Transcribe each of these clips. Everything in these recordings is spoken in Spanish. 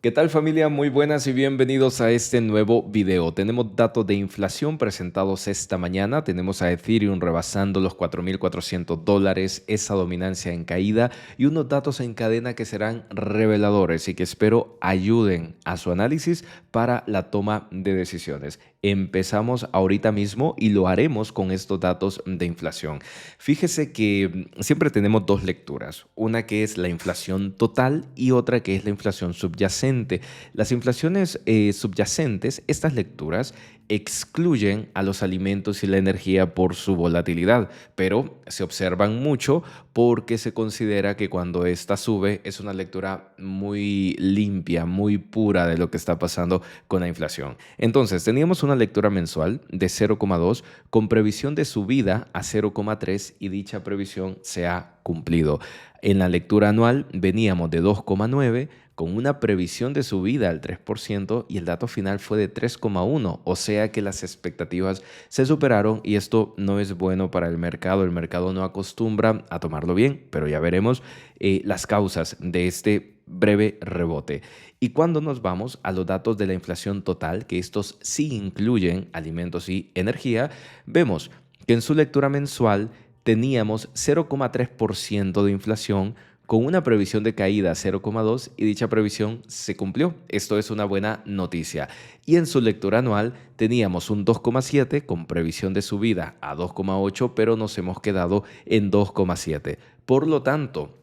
¿Qué tal familia? Muy buenas y bienvenidos a este nuevo video. Tenemos datos de inflación presentados esta mañana. Tenemos a Ethereum rebasando los $4,400, esa dominancia en caída y unos datos en cadena que serán reveladores y que espero ayuden a su análisis para la toma de decisiones. Empezamos ahorita mismo y lo haremos con estos datos de inflación. Fíjese que siempre tenemos dos lecturas, una que es la inflación total y otra que es la inflación subyacente. Las inflaciones subyacentes, estas lecturas excluyen a los alimentos y la energía por su volatilidad, pero se observan mucho porque se considera que cuando esta sube es una lectura muy limpia, muy pura de lo que está pasando con la inflación. Entonces, teníamos una lectura mensual de 0,2 con previsión de subida a 0,3 y dicha previsión se ha cumplido. En la lectura anual veníamos de 2,9 con una previsión de subida al 3% y el dato final fue de 3,1, o sea que las expectativas se superaron y esto no es bueno para el mercado. El mercado no acostumbra a tomarlo bien, pero ya veremos las causas de este breve rebote. Y cuando nos vamos a los datos de la inflación total, que estos sí incluyen alimentos y energía, vemos que en su lectura mensual teníamos 0,3% de inflación con una previsión de caída 0,2 y dicha previsión se cumplió. Esto es una buena noticia. Y en su lectura anual teníamos un 2,7 con previsión de subida a 2,8, pero nos hemos quedado en 2,7. Por lo tanto,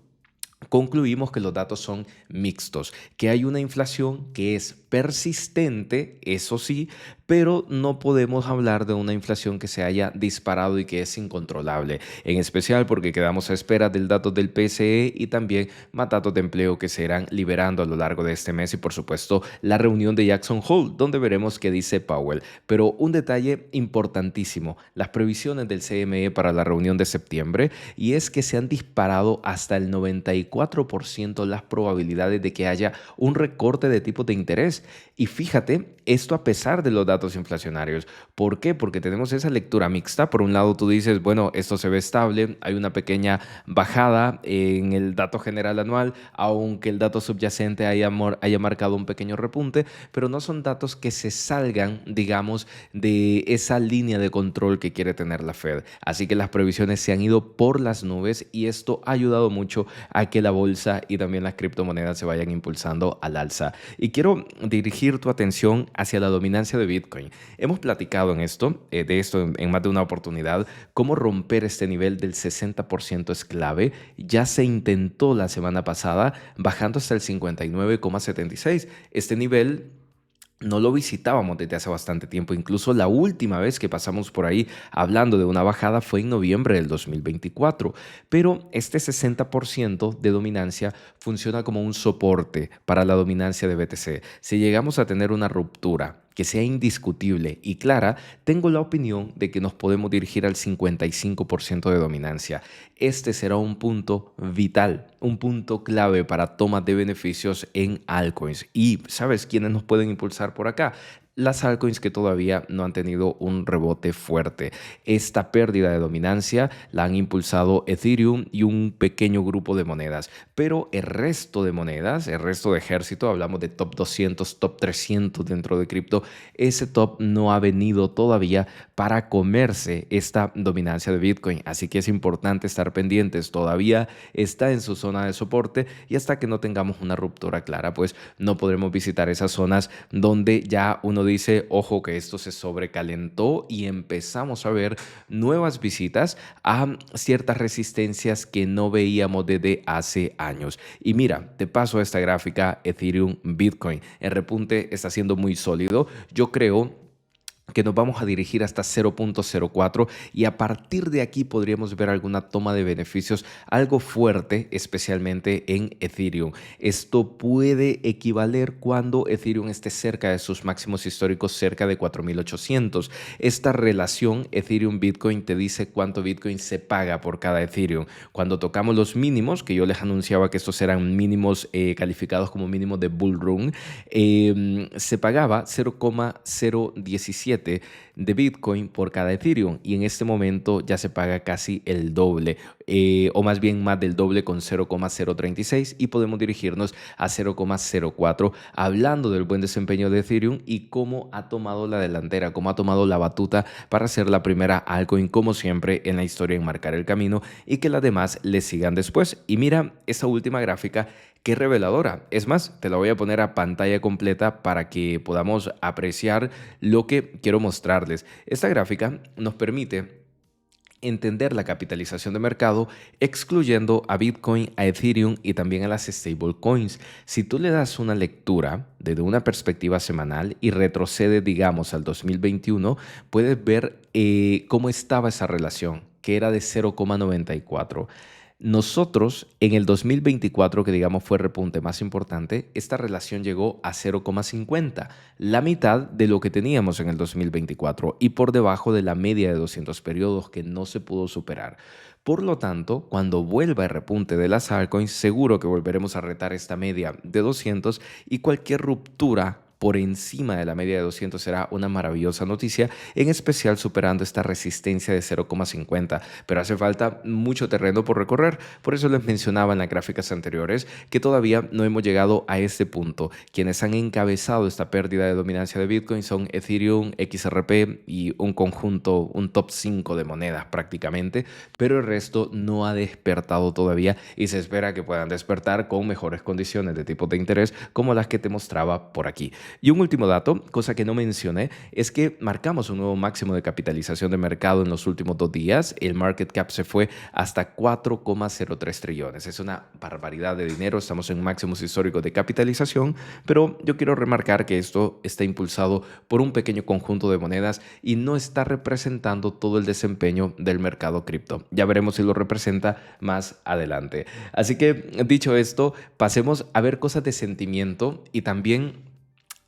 concluimos que los datos son mixtos, que hay una inflación que es persistente, eso sí, pero no podemos hablar de una inflación que se haya disparado y que es incontrolable, en especial porque quedamos a espera del dato del PCE y también más datos de empleo que se irán liberando a lo largo de este mes y por supuesto la reunión de Jackson Hole, donde veremos qué dice Powell. Pero un detalle importantísimo, las previsiones del CME para la reunión de septiembre, y es que se han disparado hasta el 94% las probabilidades de que haya un recorte de tipos de interés. Y fíjate, esto a pesar de los datos inflacionarios. ¿Por qué? Porque tenemos esa lectura mixta. Por un lado tú dices, bueno, esto se ve estable, hay una pequeña bajada en el dato general anual, aunque el dato subyacente haya marcado un pequeño repunte, pero no son datos que se salgan, digamos, de esa línea de control que quiere tener la Fed. Así que las previsiones se han ido por las nubes y esto ha ayudado mucho a que la bolsa y también las criptomonedas se vayan impulsando al alza. Y quiero dirigir tu atención hacia la dominancia de Bitcoin. Hemos platicado de esto en más de una oportunidad, cómo romper este nivel del 60% es clave. Ya se intentó la semana pasada, bajando hasta el 59,76. Este nivel no lo visitábamos desde hace bastante tiempo. Incluso la última vez que pasamos por ahí hablando de una bajada fue en noviembre del 2024. Pero este 60% de dominancia funciona como un soporte para la dominancia de BTC. Si llegamos a tener una ruptura que sea indiscutible y clara, tengo la opinión de que nos podemos dirigir al 55% de dominancia. Este será un punto vital, un punto clave para tomas de beneficios en altcoins. ¿Y sabes quiénes nos pueden impulsar por acá? Las altcoins que todavía no han tenido un rebote fuerte. Esta pérdida de dominancia la han impulsado Ethereum y un pequeño grupo de monedas, pero el resto de monedas, el resto de ejército, hablamos de top 200, top 300 dentro de cripto, ese top no ha venido todavía para comerse esta dominancia de Bitcoin, así que es importante estar pendientes. Todavía está en su zona de soporte y hasta que no tengamos una ruptura clara, pues no podremos visitar esas zonas donde ya uno dice, ojo que esto se sobrecalentó y empezamos a ver nuevas visitas a ciertas resistencias que no veíamos desde hace años. Y mira, te paso a esta gráfica Ethereum Bitcoin. El repunte está siendo muy sólido. Yo creo que nos vamos a dirigir hasta 0,04 y a partir de aquí podríamos ver alguna toma de beneficios algo fuerte, especialmente en Ethereum. Esto puede equivaler cuando Ethereum esté cerca de sus máximos históricos, cerca de 4,800. Esta relación Ethereum-Bitcoin te dice cuánto Bitcoin se paga por cada Ethereum. Cuando tocamos los mínimos, que yo les anunciaba que estos eran mínimos calificados como mínimos de Bull Run, se pagaba 0,017 7 de Bitcoin por cada Ethereum y en este momento ya se paga casi el doble, o más bien más del doble con 0,036 y podemos dirigirnos a 0,04 hablando del buen desempeño de Ethereum y cómo ha tomado la delantera, cómo ha tomado la batuta para ser la primera altcoin como siempre en la historia en marcar el camino y que las demás le sigan después. Y mira esa última gráfica, qué reveladora. Es más, te la voy a poner a pantalla completa para que podamos apreciar lo que quiero mostrarles. Esta gráfica nos permite entender la capitalización de mercado excluyendo a Bitcoin, a Ethereum y también a las stablecoins. Si tú le das una lectura desde una perspectiva semanal y retrocede, digamos, al 2021, puedes ver cómo estaba esa relación, que era de 0,94. Nosotros en el 2024, que digamos fue el repunte más importante, esta relación llegó a 0,50, la mitad de lo que teníamos en el 2024 y por debajo de la media de 200 periodos que no se pudo superar. Por lo tanto, cuando vuelva el repunte de las altcoins, seguro que volveremos a retar esta media de 200 y cualquier ruptura por encima de la media de 200 será una maravillosa noticia, en especial superando esta resistencia de 0,50. Pero hace falta mucho terreno por recorrer, por eso les mencionaba en las gráficas anteriores que todavía no hemos llegado a este punto. Quienes han encabezado esta pérdida de dominancia de Bitcoin son Ethereum, XRP y un conjunto, un top 5 de monedas prácticamente, pero el resto no ha despertado todavía y se espera que puedan despertar con mejores condiciones de tipo de interés como las que te mostraba por aquí. Y un último dato, cosa que no mencioné, es que marcamos un nuevo máximo de capitalización de mercado en los últimos 2 días. El market cap se fue hasta 4,03 trillones. Es una barbaridad de dinero. Estamos en máximos históricos de capitalización, pero yo quiero remarcar que esto está impulsado por un pequeño conjunto de monedas y no está representando todo el desempeño del mercado cripto. Ya veremos si lo representa más adelante. Así que, dicho esto, pasemos a ver cosas de sentimiento y también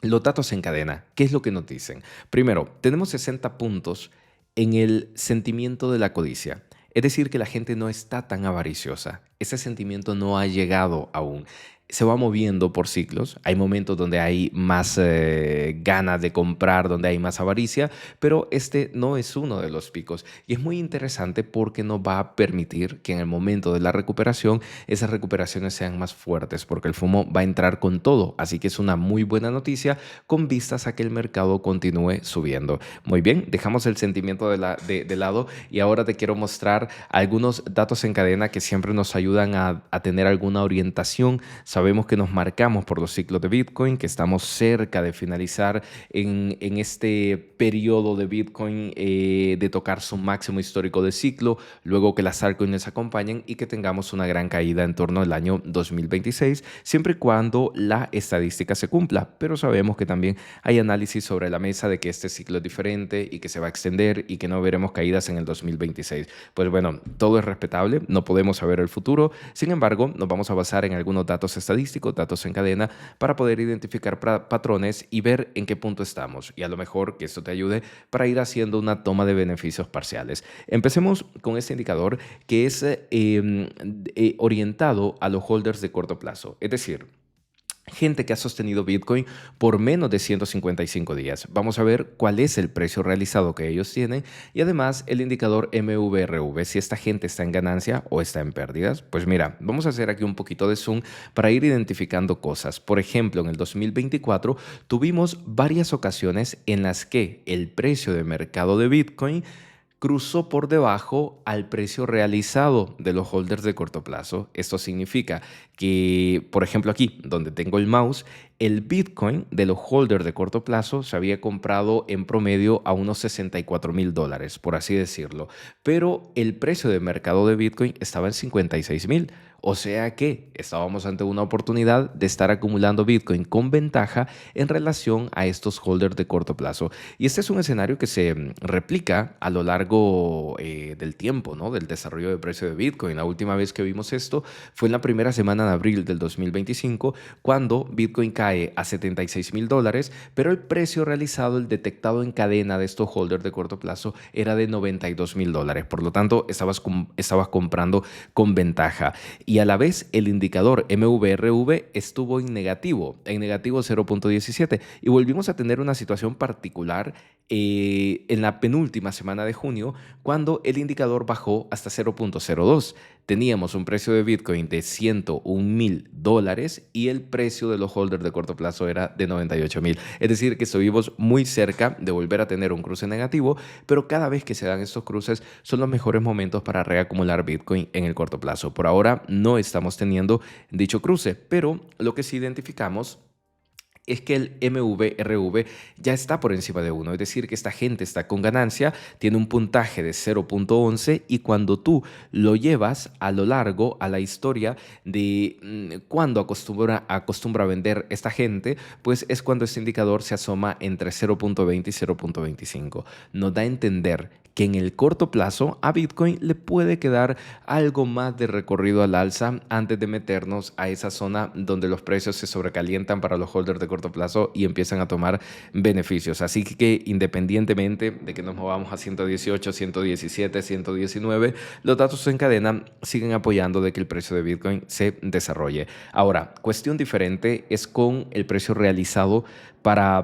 los datos en cadena. ¿Qué es lo que nos dicen? Primero, tenemos 60 puntos en el sentimiento de la codicia. Es decir, que la gente no está tan avariciosa. Ese sentimiento no ha llegado aún. Se va moviendo por ciclos. Hay momentos donde hay más ganas de comprar, donde hay más avaricia, pero este no es uno de los picos. Y es muy interesante porque nos va a permitir que en el momento de la recuperación, esas recuperaciones sean más fuertes, porque el FOMO va a entrar con todo. Así que es una muy buena noticia con vistas a que el mercado continúe subiendo. Muy bien, dejamos el sentimiento de lado y ahora te quiero mostrar algunos datos en cadena que siempre nos ayudan a tener alguna orientación. Sabemos que nos marcamos por los ciclos de Bitcoin, que estamos cerca de finalizar en este periodo de Bitcoin de tocar su máximo histórico de ciclo, luego que las altcoins acompañen y que tengamos una gran caída en torno al año 2026, siempre y cuando la estadística se cumpla. Pero sabemos que también hay análisis sobre la mesa de que este ciclo es diferente y que se va a extender y que no veremos caídas en el 2026. Pues bueno, todo es respetable, no podemos saber el futuro, sin embargo, nos vamos a basar en algunos datos estadísticos, datos en cadena, para poder identificar patrones y ver en qué punto estamos. Y a lo mejor que esto te ayude para ir haciendo una toma de beneficios parciales. Empecemos con este indicador que es orientado a los holders de corto plazo. Es decir, gente que ha sostenido Bitcoin por menos de 155 días. Vamos a ver cuál es el precio realizado que ellos tienen y además el indicador MVRV, si esta gente está en ganancia o está en pérdidas. Pues mira, vamos a hacer aquí un poquito de zoom para ir identificando cosas. Por ejemplo, en el 2024 tuvimos varias ocasiones en las que el precio de mercado de Bitcoin cruzó por debajo al precio realizado de los holders de corto plazo. Esto significa que, por ejemplo, aquí donde tengo el mouse, el Bitcoin de los holders de corto plazo se había comprado en promedio a unos $64,000, por así decirlo, pero el precio de mercado de Bitcoin estaba en 56,000. O sea que estábamos ante una oportunidad de estar acumulando Bitcoin con ventaja en relación a estos holders de corto plazo. Y este es un escenario que se replica a lo largo del tiempo, ¿no? Del desarrollo de precio de Bitcoin. La última vez que vimos esto fue en la primera semana de abril del 2025, cuando Bitcoin cae a $76,000, pero el precio realizado, el detectado en cadena de estos holders de corto plazo, era de $92,000. Por lo tanto, estabas comprando con ventaja. Y y a la vez el indicador MVRV estuvo en negativo 0.17 y volvimos a tener una situación particular en la penúltima semana de junio cuando el indicador bajó hasta 0.02. Teníamos un precio de Bitcoin de $101,000 y el precio de los holders de corto plazo era de 98,000. Es decir, que estuvimos muy cerca de volver a tener un cruce negativo, pero cada vez que se dan estos cruces son los mejores momentos para reacumular Bitcoin en el corto plazo. Por ahora no estamos teniendo dicho cruce, pero lo que sí identificamos es que el MVRV ya está por encima de 1, es decir, que esta gente está con ganancia, tiene un puntaje de 0.11 y cuando tú lo llevas a lo largo, a la historia de cuando acostumbra a vender esta gente, pues es cuando este indicador se asoma entre 0.20 y 0.25. Nos da a entender que en el corto plazo a Bitcoin le puede quedar algo más de recorrido al alza antes de meternos a esa zona donde los precios se sobrecalientan para los holders de corto plazo y empiezan a tomar beneficios. Así que independientemente de que nos movamos a 118, 117, 119, los datos en cadena siguen apoyando de que el precio de Bitcoin se desarrolle. Ahora, cuestión diferente es con el precio realizado para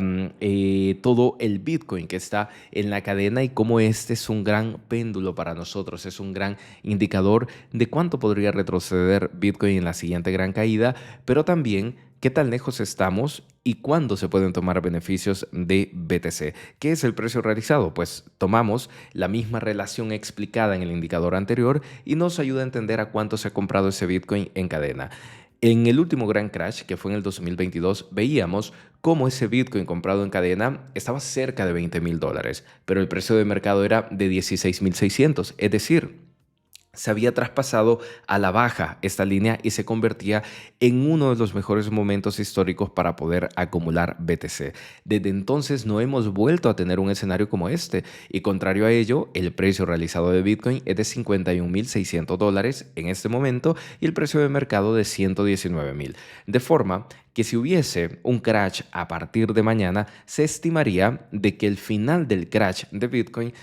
todo el Bitcoin que está en la cadena y cómo este es un gran péndulo para nosotros, es un gran indicador de cuánto podría retroceder Bitcoin en la siguiente gran caída, pero también qué tan lejos estamos y cuándo se pueden tomar beneficios de BTC. ¿Qué es el precio realizado? Pues tomamos la misma relación explicada en el indicador anterior y nos ayuda a entender a cuánto se ha comprado ese Bitcoin en cadena. En el último gran crash, que fue en el 2022, veíamos cómo ese Bitcoin comprado en cadena estaba cerca de $20,000, pero el precio de mercado era de 16,600, es decir, se había traspasado a la baja esta línea y se convertía en uno de los mejores momentos históricos para poder acumular BTC. Desde entonces no hemos vuelto a tener un escenario como este y contrario a ello, el precio realizado de Bitcoin es de $51,600 en este momento y el precio de mercado de 119,000. De forma que si hubiese un crash a partir de mañana, se estimaría de que el final del crash de Bitcoin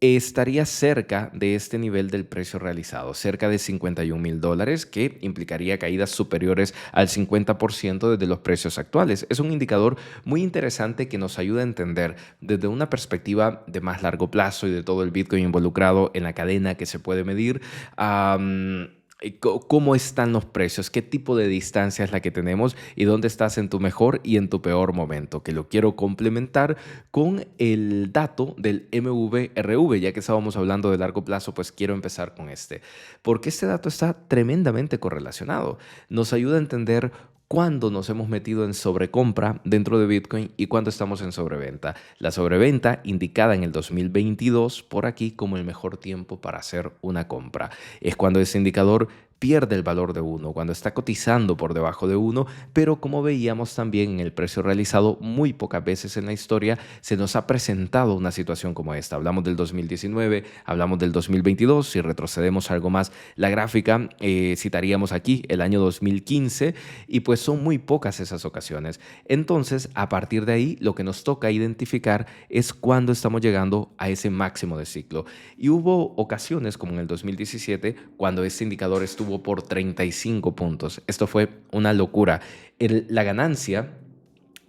estaría cerca de este nivel del precio realizado, cerca de $51,000, que implicaría caídas superiores al 50% desde los precios actuales. Es un indicador muy interesante que nos ayuda a entender desde una perspectiva de más largo plazo y de todo el Bitcoin involucrado en la cadena que se puede medir. ¿Cómo están los precios? ¿Qué tipo de distancia es la que tenemos? ¿Y dónde estás en tu mejor y en tu peor momento? Que lo quiero complementar con el dato del MVRV. Ya que estábamos hablando de largo plazo, pues quiero empezar con este. Porque este dato está tremendamente correlacionado. Nos ayuda a entender cuándo nos hemos metido en sobrecompra dentro de Bitcoin y cuándo estamos en sobreventa. La sobreventa indicada en el 2022 por aquí como el mejor tiempo para hacer una compra. Es cuando ese indicador pierde el valor de 1, cuando está cotizando por debajo de 1, pero como veíamos también en el precio realizado, muy pocas veces en la historia se nos ha presentado una situación como esta. Hablamos del 2019, hablamos del 2022, si retrocedemos algo más la gráfica, citaríamos aquí el año 2015 y pues son muy pocas esas ocasiones. Entonces, a partir de ahí, lo que nos toca identificar es cuándo estamos llegando a ese máximo de ciclo. Y hubo ocasiones como en el 2017, cuando este indicador estuvo por 35 puntos. Esto fue una locura. La ganancia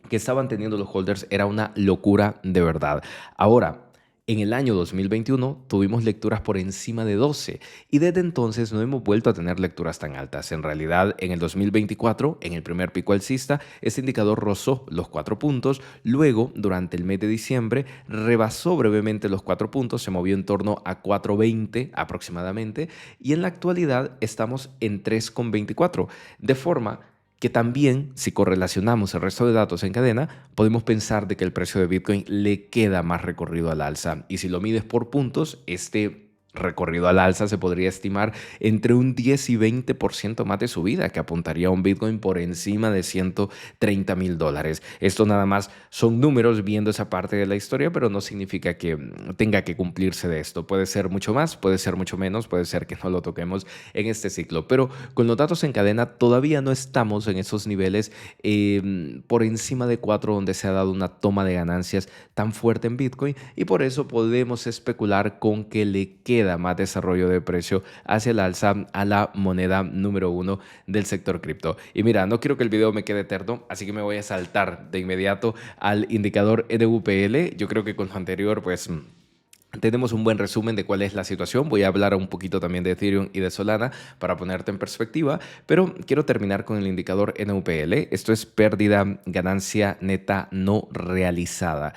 que estaban teniendo los holders era una locura de verdad. Ahora, en el año 2021 tuvimos lecturas por encima de 12 y desde entonces no hemos vuelto a tener lecturas tan altas. En realidad, en el 2024, en el primer pico alcista, este indicador rozó los 4 puntos. Luego, durante el mes de diciembre, rebasó brevemente los 4 puntos, se movió en torno a 4.20 aproximadamente y en la actualidad estamos en 3.24. De forma que también, si correlacionamos el resto de datos en cadena, podemos pensar de que el precio de Bitcoin le queda más recorrido al alza. Y si lo mides por puntos, este recorrido al alza se podría estimar entre un 10 y 20% más de subida, que apuntaría a un Bitcoin por encima de $130,000. Esto nada más son números viendo esa parte de la historia, pero no significa que tenga que cumplirse de esto. Puede ser mucho más, puede ser mucho menos, puede ser que no lo toquemos en este ciclo, pero con los datos en cadena todavía no estamos en esos niveles por encima de 4 donde se ha dado una toma de ganancias tan fuerte en Bitcoin y por eso podemos especular con que le queda queda más desarrollo de precio hacia el alza a la moneda número uno del sector cripto. Y mira, no quiero que el video me quede eterno, así que me voy a saltar de inmediato al indicador NVPL. Yo creo que con lo anterior, pues tenemos un buen resumen de cuál es la situación. Voy a hablar un poquito también de Ethereum y de Solana para ponerte en perspectiva, pero quiero terminar con el indicador NVPL. Esto es pérdida, ganancia neta no realizada.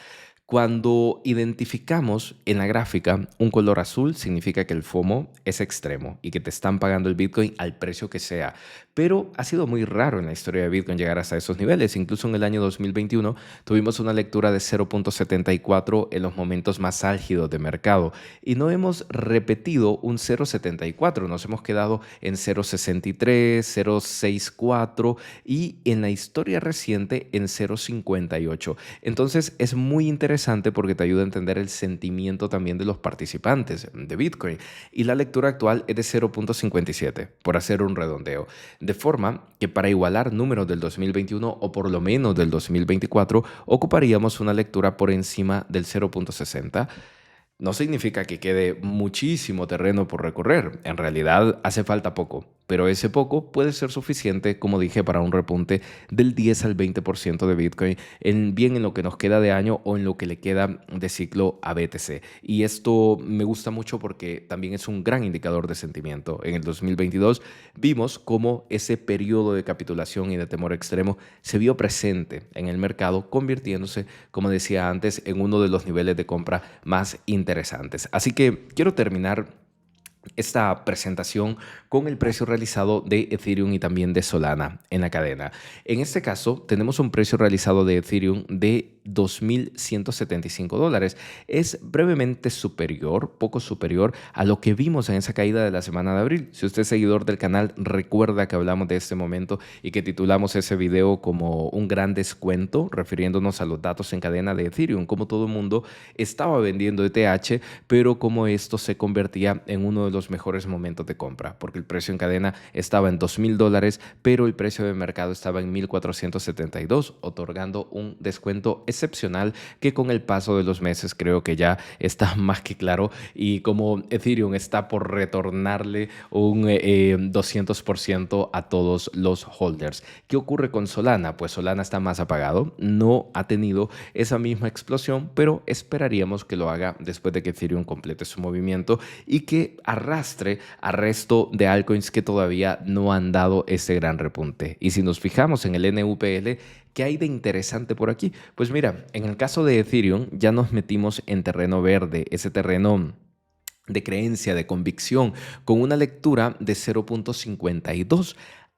Cuando identificamos en la gráfica un color azul, significa que el FOMO es extremo y que te están pagando el Bitcoin al precio que sea. Pero ha sido muy raro en la historia de Bitcoin llegar hasta esos niveles. Incluso en el año 2021 tuvimos una lectura de 0.74 en los momentos más álgidos de mercado y no hemos repetido un 0.74. Nos hemos quedado en 0.63, 0.64 y en la historia reciente en 0.58. Entonces es muy interesante porque te ayuda a entender el sentimiento también de los participantes de Bitcoin. Y la lectura actual es de 0.57, por hacer un redondeo. De forma que para igualar números del 2021 o por lo menos del 2024, ocuparíamos una lectura por encima del 0.60. No significa que quede muchísimo terreno por recorrer. En realidad hace falta poco, pero ese poco puede ser suficiente, como dije, para un repunte del 10 al 20% de Bitcoin, bien en lo que nos queda de año o en lo que le queda de ciclo a BTC. Y esto me gusta mucho porque también es un gran indicador de sentimiento. En el 2022 vimos cómo ese periodo de capitulación y de temor extremo se vio presente en el mercado, convirtiéndose, como decía antes, en uno de los niveles de compra más interesantes. Así que quiero terminar esta presentación con el precio realizado de Ethereum y también de Solana en la cadena. En este caso, tenemos un precio realizado de Ethereum de $2,175. Es brevemente superior, poco superior a lo que vimos en esa caída de la semana de abril. Si usted es seguidor del canal, recuerda que hablamos de este momento y que titulamos ese video como un gran descuento, refiriéndonos a los datos en cadena de Ethereum, como todo el mundo estaba vendiendo ETH, pero como esto se convertía en uno de los mejores momentos de compra, porque el precio en cadena estaba en $2,000, pero el precio de mercado estaba en 1,472, otorgando un descuento excepcional que con el paso de los meses creo que ya está más que claro, y como Ethereum está por retornarle un 200% a todos los holders. ¿Qué ocurre con Solana? Pues Solana está más apagado, no ha tenido esa misma explosión, pero esperaríamos que lo haga después de que Ethereum complete su movimiento y que arrastre al resto de altcoins que todavía no han dado ese gran repunte. Y si nos fijamos en el NVPL, ¿qué hay de interesante por aquí? Pues mira, en el caso de Ethereum ya nos metimos en terreno verde, ese terreno de creencia, de convicción, con una lectura de 0.52.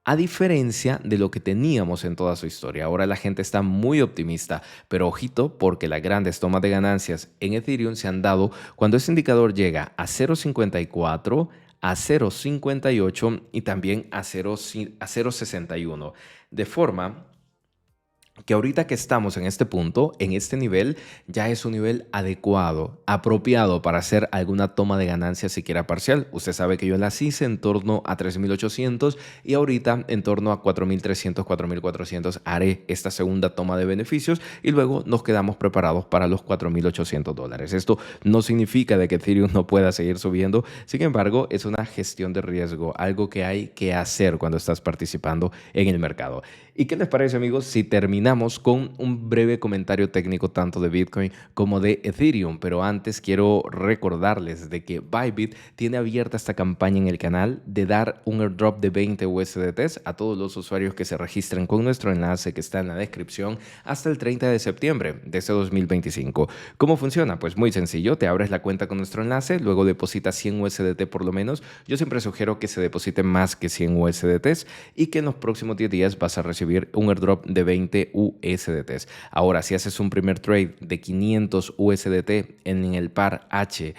A diferencia de lo que teníamos en toda su historia. Ahora la gente está muy optimista, pero ojito porque las grandes tomas de ganancias en Ethereum se han dado cuando ese indicador llega a 0.54, a 0.58 y también a 0.61. De forma que ahorita que estamos en este punto, en este nivel, ya es un nivel adecuado, apropiado para hacer alguna toma de ganancias siquiera parcial. Usted sabe que yo las hice en torno a 3.800 y ahorita en torno a 4.300, 4.400 haré esta segunda toma de beneficios y luego nos quedamos preparados para los $4.800. Esto no significa de que Ethereum no pueda seguir subiendo, sin embargo, es una gestión de riesgo, algo que hay que hacer cuando estás participando en el mercado. ¿Y qué les parece, amigos, si terminamos con un breve comentario técnico tanto de Bitcoin como de Ethereum? Pero antes quiero recordarles de que Bybit tiene abierta esta campaña en el canal de dar un airdrop de 20 USDTs a todos los usuarios que se registren con nuestro enlace que está en la descripción hasta el 30 de septiembre de este 2025. ¿Cómo funciona? Pues muy sencillo, te abres la cuenta con nuestro enlace, luego depositas 100 USDT por lo menos. Yo siempre sugiero que se depositen más que 100 USDTs y que en los próximos 10 días vas a recibir un airdrop de 20 USDTs. Ahora, si haces un primer trade de 500 USDT en el par H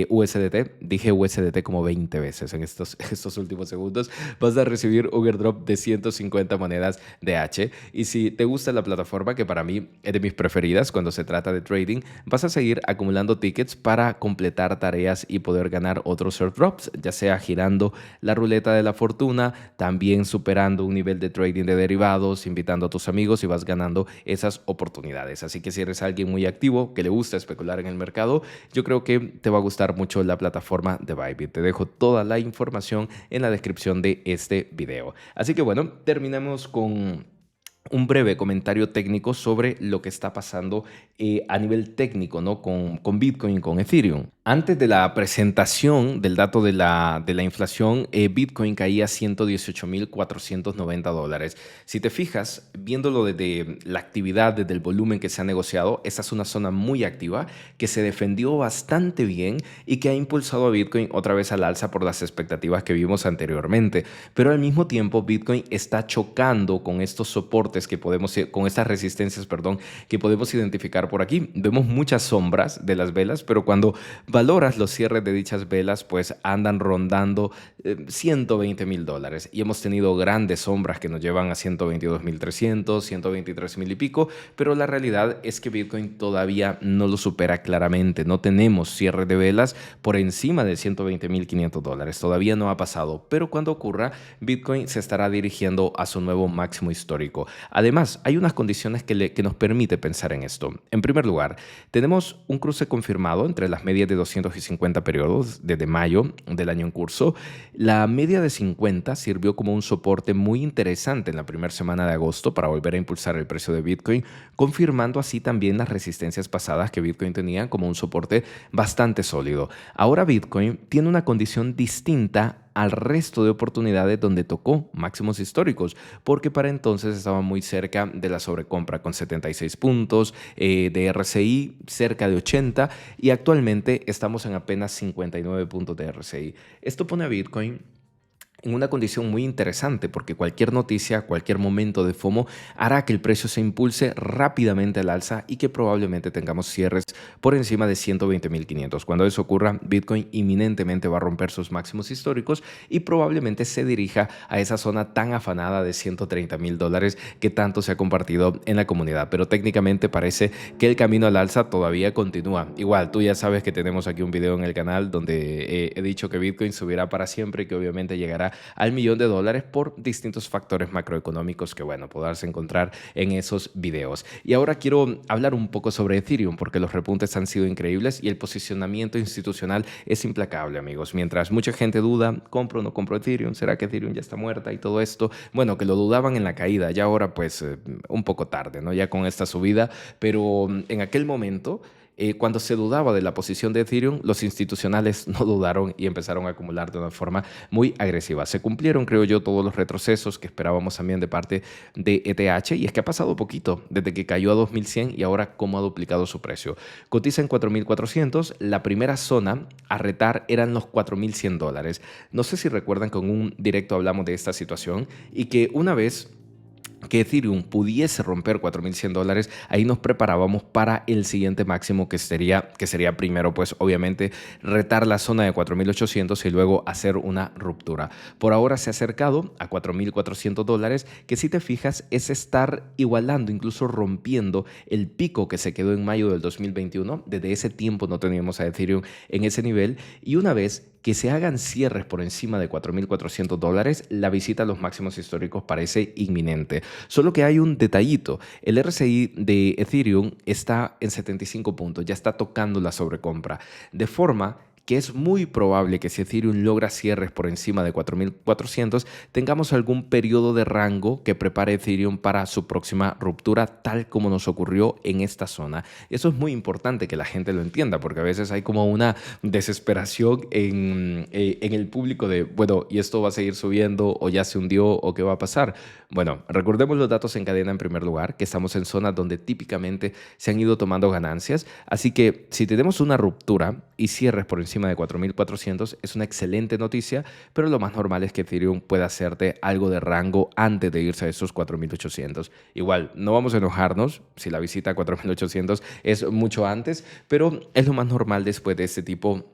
USDT, dije USDT como 20 veces en estos últimos segundos, vas a recibir un airdrop de 150 monedas de H. Y si te gusta la plataforma, que para mí es de mis preferidas cuando se trata de trading, vas a seguir acumulando tickets para completar tareas y poder ganar otros airdrops, ya sea girando la ruleta de la fortuna, también superando un nivel de trading de derivados, invitando a tus amigos y vas ganando esas oportunidades. Así que si eres alguien muy activo, que le gusta especular en el mercado, yo creo que te va va a gustar mucho la plataforma de Bybit. Te dejo toda la información en la descripción de este video. Así que bueno, terminamos con un breve comentario técnico sobre lo que está pasando a nivel técnico, ¿no? con Bitcoin y con Ethereum. Antes de la presentación del dato de la inflación, Bitcoin caía a $118,490. Si te fijas, viéndolo desde la actividad, desde el volumen que se ha negociado, esa es una zona muy activa que se defendió bastante bien y que ha impulsado a Bitcoin otra vez al alza por las expectativas que vimos anteriormente. Pero al mismo tiempo, Bitcoin está chocando con estos soportes que podemos, con estas resistencias, perdón, que podemos identificar por aquí. Vemos muchas sombras de las velas, pero cuando valoras los cierres de dichas velas, pues andan rondando $120,000 y hemos tenido grandes sombras que nos llevan a 122,300, 123,000 y pico, pero la realidad es que Bitcoin todavía no lo supera claramente. No tenemos cierre de velas por encima de $120,500. Todavía no ha pasado, pero cuando ocurra, Bitcoin se estará dirigiendo a su nuevo máximo histórico. Además, hay unas condiciones que nos permite pensar en esto. En primer lugar, tenemos un cruce confirmado entre las medias de 250 periodos desde mayo del año en curso. La media de 50 sirvió como un soporte muy interesante en la primera semana de agosto para volver a impulsar el precio de Bitcoin, confirmando así también las resistencias pasadas que Bitcoin tenía como un soporte bastante sólido. Ahora Bitcoin tiene una condición distinta al resto de oportunidades donde tocó máximos históricos, porque para entonces estaba muy cerca de la sobrecompra con 76 puntos, de RSI cerca de 80 y actualmente estamos en apenas 59 puntos de RSI. Esto pone a Bitcoin en una condición muy interesante porque cualquier noticia, cualquier momento de FOMO hará que el precio se impulse rápidamente al alza y que probablemente tengamos cierres por encima de 120,500. Cuando eso ocurra, Bitcoin inminentemente va a romper sus máximos históricos y probablemente se dirija a esa zona tan afanada de $130,000 que tanto se ha compartido en la comunidad. Pero técnicamente parece que el camino al alza todavía continúa. Igual, tú ya sabes que tenemos aquí un video en el canal donde he dicho que Bitcoin subirá para siempre y que obviamente llegará al $1,000,000 por distintos factores macroeconómicos que, bueno, podrás encontrar en esos videos. Y ahora quiero hablar un poco sobre Ethereum porque los repuntes han sido increíbles y el posicionamiento institucional es implacable, amigos. Mientras mucha gente duda, ¿compro o no compro Ethereum? ¿Será que Ethereum ya está muerta y todo esto? Bueno, que lo dudaban en la caída, ya ahora pues un poco tarde, ¿no? Ya con esta subida, pero en aquel momento cuando se dudaba de la posición de Ethereum, los institucionales no dudaron y empezaron a acumular de una forma muy agresiva. Se cumplieron, creo yo, todos los retrocesos que esperábamos también de parte de ETH y es que ha pasado poquito desde que cayó a 2100 y ahora cómo ha duplicado su precio. Cotiza en 4,400. La primera zona a retar eran los $4,100. No sé si recuerdan que en un directo hablamos de esta situación y que una vez que Ethereum pudiese romper $4,100, ahí nos preparábamos para el siguiente máximo que sería primero, pues obviamente retar la zona de 4,800 y luego hacer una ruptura. Por ahora se ha acercado a $4,400, que si te fijas es estar igualando, incluso rompiendo el pico que se quedó en mayo del 2021. Desde ese tiempo no teníamos a Ethereum en ese nivel y una vez que se hagan cierres por encima de $4,400, la visita a los máximos históricos parece inminente. Solo que hay un detallito. El RSI de Ethereum está en 75 puntos, ya está tocando la sobrecompra. De forma que es muy probable que si Ethereum logra cierres por encima de 4,400, tengamos algún periodo de rango que prepare Ethereum para su próxima ruptura, tal como nos ocurrió en esta zona. Eso es muy importante que la gente lo entienda, porque a veces hay como una desesperación en el público de, bueno, ¿y esto va a seguir subiendo o ya se hundió o qué va a pasar? Bueno, recordemos los datos en cadena en primer lugar, que estamos en zonas donde típicamente se han ido tomando ganancias, así que si tenemos una ruptura y cierres por encima de 4,400 es una excelente noticia, pero lo más normal es que Ethereum pueda hacerte algo de rango antes de irse a esos 4,800. Igual, no vamos a enojarnos si la visita a 4,800 es mucho antes, pero es lo más normal después de este tipo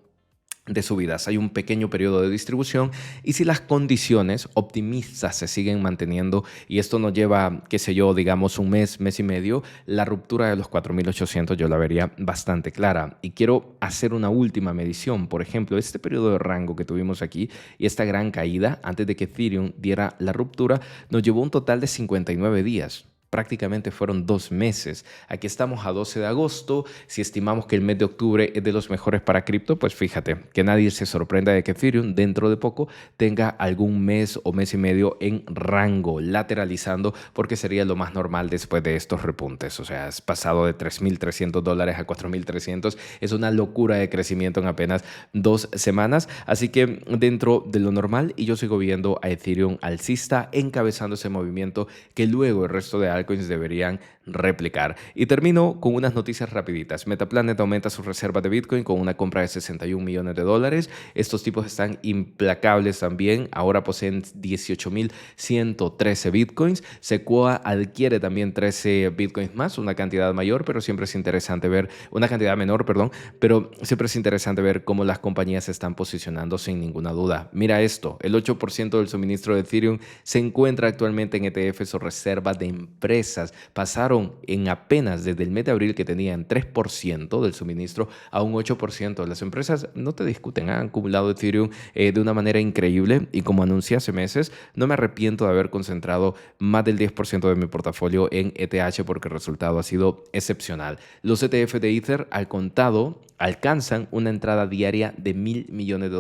de subidas. Hay un pequeño periodo de distribución y si las condiciones optimistas se siguen manteniendo y esto nos lleva, qué sé yo, digamos un mes, mes y medio, la ruptura de los 4,800 yo la vería bastante clara. Y quiero hacer una última medición. Por ejemplo, este periodo de rango que tuvimos aquí y esta gran caída antes de que Ethereum diera la ruptura nos llevó un total de 59 días. prácticamente fueron 2 meses. Aquí estamos a 12 de agosto. Si estimamos que el mes de octubre es de los mejores para cripto, pues fíjate, que nadie se sorprenda de que Ethereum dentro de poco tenga algún mes o mes y medio en rango, lateralizando, porque sería lo más normal después de estos repuntes. O sea, has pasado de $3.300 a $4.300. Es una locura de crecimiento en apenas 2 semanas. Así que dentro de lo normal, y yo sigo viendo a Ethereum alcista encabezando ese movimiento que luego el resto de altcoins deberían replicar. Y termino con unas noticias rapiditas. Metaplanet aumenta su reserva de Bitcoin con una compra de $61 millones. Estos tipos están implacables también. Ahora poseen 18.113 Bitcoins. Sequoia adquiere también 13 Bitcoins más, una cantidad mayor, pero siempre es interesante ver, una cantidad menor, perdón, pero siempre es interesante ver cómo las compañías se están posicionando sin ninguna duda. Mira esto, el 8% del suministro de Ethereum se encuentra actualmente en ETFs o reserva de empresas. Pasaron en apenas desde el mes de abril, que tenían 3% del suministro, a un 8%. Las empresas no te discuten, han acumulado Ethereum de una manera increíble, y como anuncié hace meses, no me arrepiento de haber concentrado más del 10% de mi portafolio en ETH porque el resultado ha sido excepcional. Los ETF de Ether al contado alcanzan una entrada diaria de $1.000 millones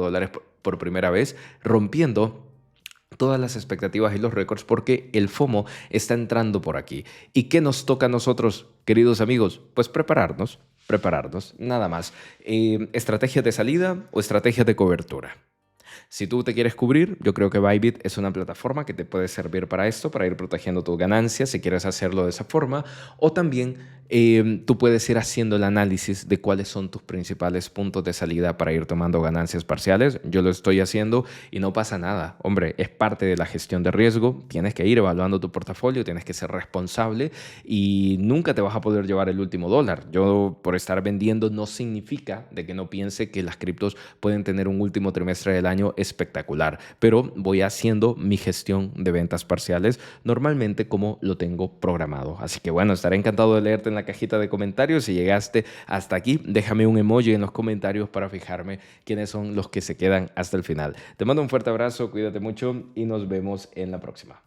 por primera vez, rompiendo todas las expectativas y los récords, porque el FOMO está entrando por aquí. ¿Y qué nos toca a nosotros, queridos amigos? Pues prepararnos, nada más. ¿Estrategias de salida o estrategias de cobertura? Si tú te quieres cubrir, yo creo que Bybit es una plataforma que te puede servir para esto, para ir protegiendo tus ganancias, si quieres hacerlo de esa forma. O también tú puedes ir haciendo el análisis de cuáles son tus principales puntos de salida para ir tomando ganancias parciales. Yo lo estoy haciendo y no pasa nada. Hombre, es parte de la gestión de riesgo. Tienes que ir evaluando tu portafolio, tienes que ser responsable y nunca te vas a poder llevar el último dólar. Yo, por estar vendiendo, no significa de que no piense que las criptos pueden tener un último trimestre del año espectacular, pero voy haciendo mi gestión de ventas parciales normalmente como lo tengo programado. Así que bueno, estaré encantado de leerte en la cajita de comentarios. Si llegaste hasta aquí, déjame un emoji en los comentarios para fijarme quiénes son los que se quedan hasta el final. Te mando un fuerte abrazo, cuídate mucho y nos vemos en la próxima.